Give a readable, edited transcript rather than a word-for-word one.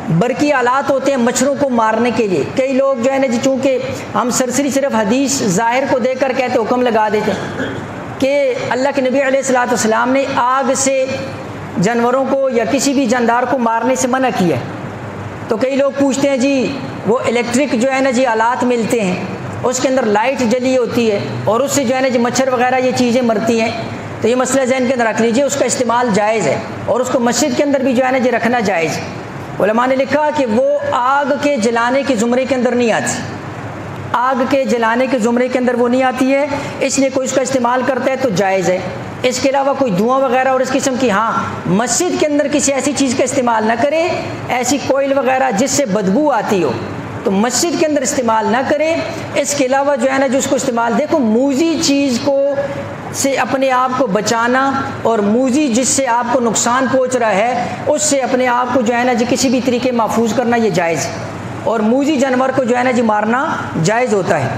برقی آلات ہوتے ہیں مچھروں کو مارنے کے لیے. کئی لوگ جو ہے نا جی چونکہ ہم سرسری صرف حدیث ظاہر کو دیکھ کر کہتے حکم لگا دیتے کہ اللہ کے نبی علیہ الصلوۃ والسلام نے آگ سے جانوروں کو یا کسی بھی جاندار کو مارنے سے منع کیا ہے. تو کئی لوگ پوچھتے ہیں جی وہ الیکٹرک جو ہے نا جی آلات ملتے ہیں, اس کے اندر لائٹ جلی ہوتی ہے اور اس سے جو ہے نا جی مچھر وغیرہ یہ چیزیں مرتی ہیں, تو یہ مسئلہ ذہن کے اندر رکھ لیجئے, اس کا استعمال جائز ہے اور اس کو مسجد کے اندر بھی جو ہے نا جی رکھنا جائز ہے. علماء نے لکھا کہ وہ آگ کے جلانے کے زمرے کے اندر نہیں آتی, آگ کے جلانے کے زمرے کے اندر وہ نہیں آتی ہے, اس لیے کوئی اس کا استعمال کرتا ہے تو جائز ہے. اس کے علاوہ کوئی دھواں وغیرہ اور اس قسم کی, ہاں مسجد کے اندر کسی ایسی چیز کا استعمال نہ کرے, ایسی کوئل وغیرہ جس سے بدبو آتی ہو تو مسجد کے اندر استعمال نہ کرے. اس کے علاوہ جو ہے نا جو اس کو استعمال, دیکھو موذی چیز کو سے اپنے آپ کو بچانا اور موذی جس سے آپ کو نقصان پہنچ رہا ہے اس سے اپنے آپ کو جو ہے نا جی کسی بھی طریقے محفوظ کرنا یہ جائز ہے, اور موذی جانور کو جو ہے نا جی مارنا جائز ہوتا ہے.